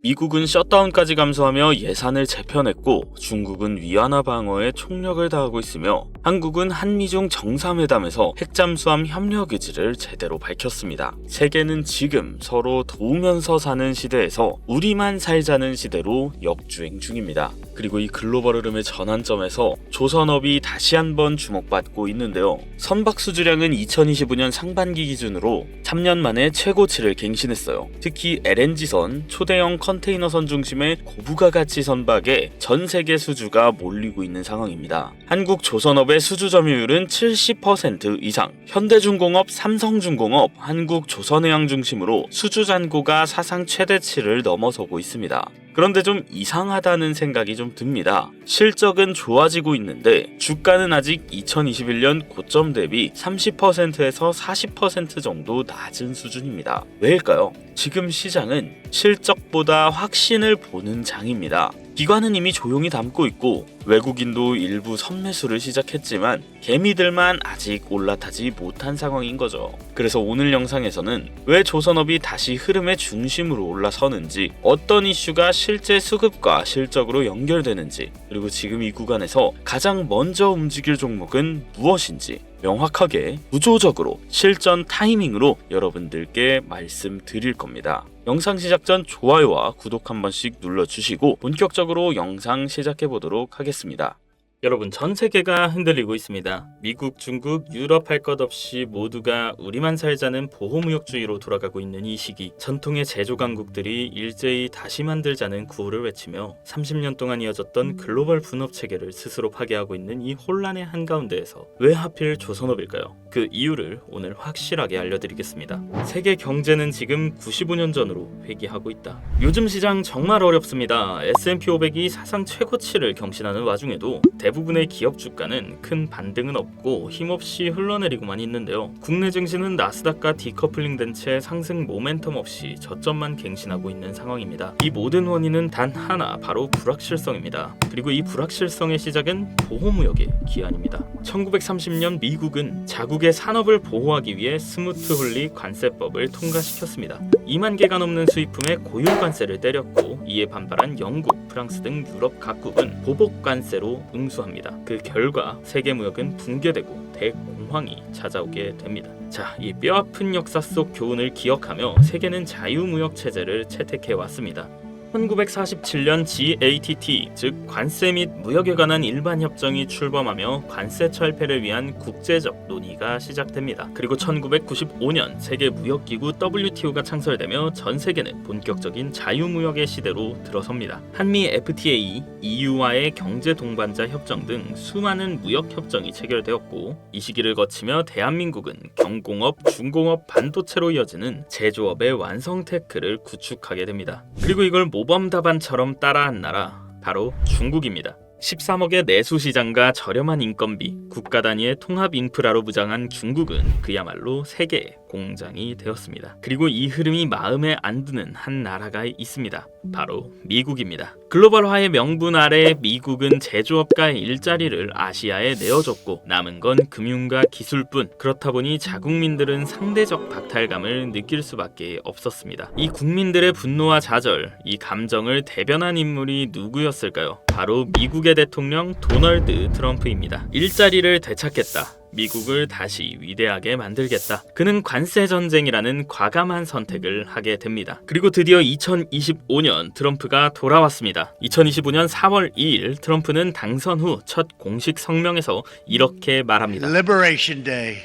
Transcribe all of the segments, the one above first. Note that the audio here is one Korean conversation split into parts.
미국은 셧다운까지 감수하며 예산을 재편했고 중국은 위안화 방어에 총력을 다하고 있으며 한국은 한미중 정상회담에서 핵잠수함 협력 의지를 제대로 밝혔습니다. 세계는 지금 서로 도우면서 사는 시대에서 우리만 살자는 시대로 역주행 중입니다. 그리고 이 글로벌 흐름의 전환점에서 조선업이 다시 한번 주목받고 있는데요. 선박 수주량은 2025년 상반기 기준으로 3년 만에 최고치를 갱신했어요. 특히 LNG선, 초대형 컨테이너선 중심의 고부가가치 선박에 전 세계 수주가 몰리고 있는 상황입니다. 한국 조선업의 수주 점유율은 70% 이상, 현대중공업, 삼성중공업, 한국조선해양 중심으로 수주 잔고가 사상 최대치를 넘어서고 있습니다. 그런데 좀 이상하다는 생각이 좀 듭니다. 실적은 좋아지고 있는데 주가는 아직 2021년 고점 대비 30%에서 40% 정도 낮은 수준입니다. 왜일까요? 지금 시장은 실적보다 확신을 보는 장입니다. 기관은 이미 조용히 담고 있고 외국인도 일부 선매수를 시작했지만 개미들만 아직 올라타지 못한 상황인 거죠. 그래서 오늘 영상에서는 왜 조선업이 다시 흐름의 중심으로 올라서는지, 어떤 이슈가 실제 수급과 실적으로 연결되는지, 그리고 지금 이 구간에서 가장 먼저 움직일 종목은 무엇인지 명확하게 구조적으로 실전 타이밍으로 여러분들께 말씀드릴 겁니다. 영상 시작 전 좋아요와 구독 한 번씩 눌러주시고 본격적으로 영상 시작해 보도록 하겠습니다. 여러분, 전 세계가 흔들리고 있습니다. 미국, 중국, 유럽 할 것 없이 모두가 우리만 살자는 보호무역주의로 돌아가고 있는 이 시기, 전통의 제조 강국들이 일제히 다시 만들자는 구호를 외치며 30년 동안 이어졌던 글로벌 분업 체계를 스스로 파괴하고 있는 이 혼란의 한가운데에서 왜 하필 조선업일까요? 그 이유를 오늘 확실하게 알려드리겠습니다. 세계 경제는 지금 95년 전으로 회귀하고 있다. 요즘 시장 정말 어렵습니다. S&P 500이 사상 최고치를 경신하는 와중에도 대부분의 기업 주가는 큰 반등은 없고 힘없이 흘러내리고만 있는데요. 국내 증시는 나스닥과 디커플링된 채 상승 모멘텀 없이 저점만 갱신하고 있는 상황입니다. 이 모든 원인은 단 하나, 바로 불확실성입니다. 그리고 이 불확실성의 시작은 보호무역의 기한입니다. 1930년 미국은 자국의 산업을 보호하기 위해 스무트 홀리 관세법을 통과시켰습니다. 2만 개가 넘는 수입품에 고유 관세를 때렸고, 이에 반발한 영국, 프랑스 등 유럽 각국은 보복 관세로 응수합니다. 그 결과 세계 무역은 붕괴되고 대공황이 찾아오게 됩니다. 자, 이 뼈아픈 역사 속 교훈을 기억하며 세계는 자유무역 체제를 채택해 왔습니다. 1947년 GATT, 즉 관세 및 무역에 관한 일반 협정이 출범하며 관세 철폐를 위한 국제적 논의가 시작됩니다. 그리고 1995년 세계 무역기구 WTO가 창설되며 전 세계는 본격적인 자유무역의 시대로 들어섭니다. 한미 FTA, EU와의 경제 동반자 협정 등 수많은 무역 협정이 체결되었고, 이 시기를 거치며 대한민국은 경공업, 중공업, 반도체로 이어지는 제조업의 완성 테크를 구축하게 됩니다. 그리고 이걸 모범답안처럼 따라한 나라, 바로 중국입니다. 13억의 내수시장과 저렴한 인건비, 국가 단위의 통합 인프라로 무장한 중국은 그야말로 세계의 공장이 되었습니다. 그리고 이 흐름이 마음에 안 드는 한 나라가 있습니다. 바로 미국입니다. 글로벌화의 명분 아래 미국은 제조업가의 일자리를 아시아에 내어줬고 남은 건 금융과 기술뿐. 그렇다 보니 자국민들은 상대적 박탈감을 느낄 수밖에 없었습니다. 이 국민들의 분노와 좌절, 이 감정을 대변한 인물이 누구였을까요? 바로 미국의 대통령 도널드 트럼프입니다. 일자리를 되찾겠다, 미국을 다시 위대하게 만들겠다. 그는 관세 전쟁이라는 과감한 선택을 하게 됩니다. 그리고 드디어 2025년 트럼프가 돌아왔습니다. 2025년 4월 2일 트럼프는 당선 후 첫 공식 성명에서 이렇게 말합니다. Liberation Day.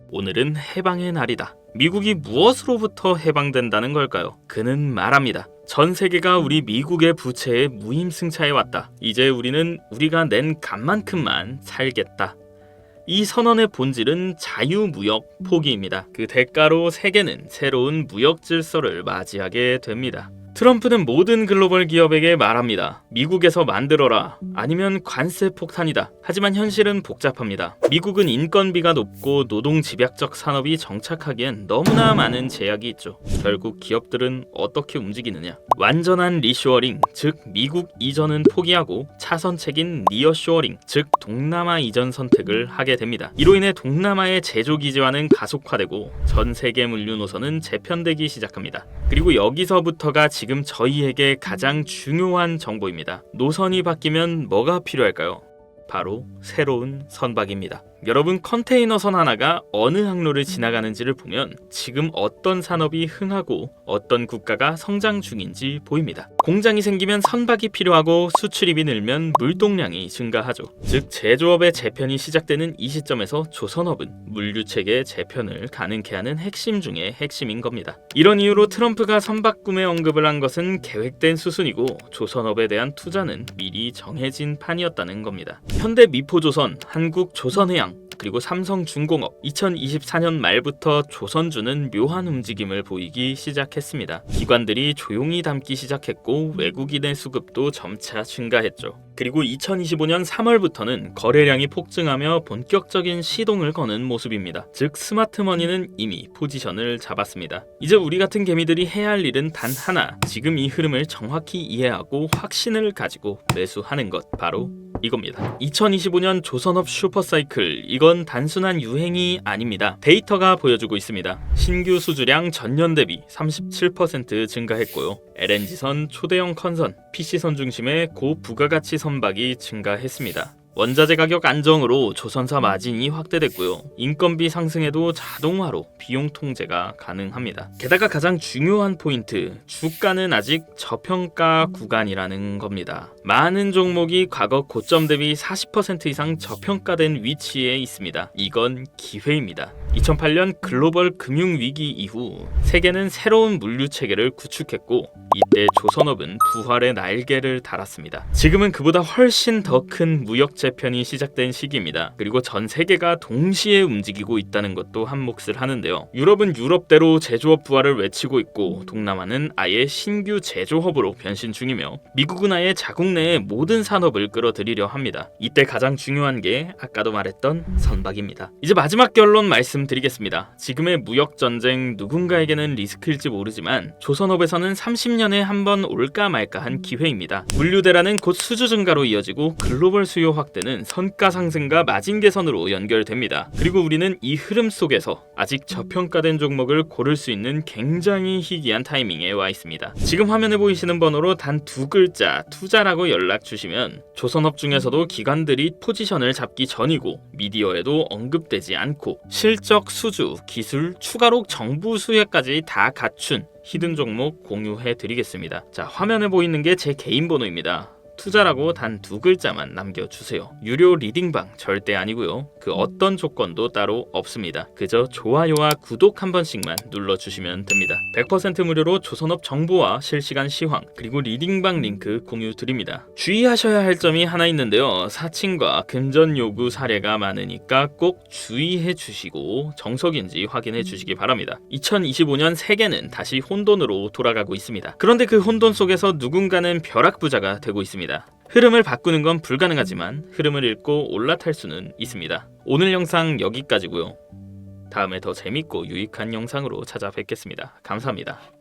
오늘은 해방의 날이다. 미국이 무엇으로부터 해방된다는 걸까요? 그는 말합니다. 전 세계가 우리 미국의 부채에 무임승차해 왔다. 이제 우리는 우리가 낸 값만큼만 살겠다. 이 선언의 본질은 자유무역 포기입니다. 그 대가로 세계는 새로운 무역 질서를 맞이하게 됩니다. 트럼프는 모든 글로벌 기업에게 말합니다. 미국에서 만들어라. 아니면 관세 폭탄이다. 하지만 현실은 복잡합니다. 미국은 인건비가 높고 노동 집약적 산업이 정착하기엔 너무나 많은 제약이 있죠. 결국 기업들은 어떻게 움직이느냐? 완전한 리쇼어링, 즉 미국 이전은 포기하고 차선책인 니어쇼어링, 즉 동남아 이전 선택을 하게 됩니다. 이로 인해 동남아의 제조 기지화는 가속화되고 전 세계 물류 노선은 재편되기 시작합니다. 그리고 여기서부터가 지금 저희에게 가장 중요한 정보입니다. 노선이 바뀌면 뭐가 필요할까요? 바로 새로운 선박입니다. 여러분, 컨테이너선 하나가 어느 항로를 지나가는지를 보면 지금 어떤 산업이 흥하고 어떤 국가가 성장 중인지 보입니다. 공장이 생기면 선박이 필요하고 수출입이 늘면 물동량이 증가하죠. 즉 제조업의 재편이 시작되는 이 시점에서 조선업은 물류체계 재편을 가능케 하는 핵심 중의 핵심인 겁니다. 이런 이유로 트럼프가 선박 구매 언급을 한 것은 계획된 수순이고 조선업에 대한 투자는 미리 정해진 판이었다는 겁니다. 현대 미포조선, 한국조선해양, 그리고 삼성중공업 2024년 말부터 조선주는 묘한 움직임을 보이기 시작했습니다. 기관들이 조용히 담기 시작했고 외국인의 수급도 점차 증가했죠. 그리고 2025년 3월부터는 거래량이 폭증하며 본격적인 시동을 거는 모습입니다. 즉 스마트머니는 이미 포지션을 잡았습니다. 이제 우리 같은 개미들이 해야 할 일은 단 하나, 지금 이 흐름을 정확히 이해하고 확신을 가지고 매수하는 것, 바로 이겁니다. 2025년 조선업 슈퍼사이클, 이건 단순한 유행이 아닙니다. 데이터가 보여주고 있습니다. 신규 수주량 전년 대비 37% 증가했고요. LNG선, 초대형 컨선, PC선 중심의 고부가가치 선박이 증가했습니다. 원자재 가격 안정으로 조선사 마진이 확대됐고요. 인건비 상승에도 자동화로 비용 통제가 가능합니다. 게다가 가장 중요한 포인트, 주가는 아직 저평가 구간이라는 겁니다. 많은 종목이 과거 고점 대비 40% 이상 저평가된 위치에 있습니다. 이건 기회입니다. 2008년 글로벌 금융위기 이후 세계는 새로운 물류체계를 구축했고 이때 조선업은 부활의 날개를 달았습니다. 지금은 그보다 훨씬 더 큰 무역 재편이 시작된 시기입니다. 그리고 전 세계가 동시에 움직이고 있다는 것도 한 몫을 하는데요. 유럽은 유럽대로 제조업 부활을 외치고 있고 동남아는 아예 신규 제조업으로 변신 중이며 미국은 아예 자국 내의 모든 산업을 끌어들이려 합니다. 이때 가장 중요한 게 아까도 말했던 선박입니다. 이제 마지막 결론 말씀드리겠습니다. 지금의 무역 전쟁 누군가에게는 리스크일지 모르지만 조선업에서는 30년에 한 번 올까 말까한 기회입니다. 물류 대란은 곧 수주 증가로 이어지고 글로벌 수요 확대는 선가 상승과 마진 개선으로 연결됩니다. 그리고 우리는 이 흐름 속에서 아직 저평가된 종목을 고를 수 있는 굉장히 희귀한 타이밍에 와 있습니다. 지금 화면에 보이시는 번호로 단 두 글자 투자라고 연락 주시면 조선업 중에서도 기관들이 포지션을 잡기 전이고 미디어에도 언급되지 않고 실적, 수주, 기술, 추가로 정부 수혜까지 다 갖춘 히든 종목 공유해 드리겠습니다. 자, 화면에 보이는 게 제 개인 번호입니다. 투자라고 단 두 글자만 남겨주세요. 유료 리딩방 절대 아니고요. 그 어떤 조건도 따로 없습니다. 그저 좋아요와 구독 한 번씩만 눌러주시면 됩니다. 100% 무료로 조선업 정보와 실시간 시황 그리고 리딩방 링크 공유 드립니다. 주의하셔야 할 점이 하나 있는데요. 사칭과 금전 요구 사례가 많으니까 꼭 주의해 주시고 정석인지 확인해 주시기 바랍니다. 2025년 세계는 다시 혼돈으로 돌아가고 있습니다. 그런데 그 혼돈 속에서 누군가는 벼락부자가 되고 있습니다. 흐름을 바꾸는 건 불가능하지만 흐름을 읽고 올라탈 수는 있습니다. 오늘 영상 여기까지고요. 다음에 더 재밌고 유익한 영상으로 찾아뵙겠습니다. 감사합니다.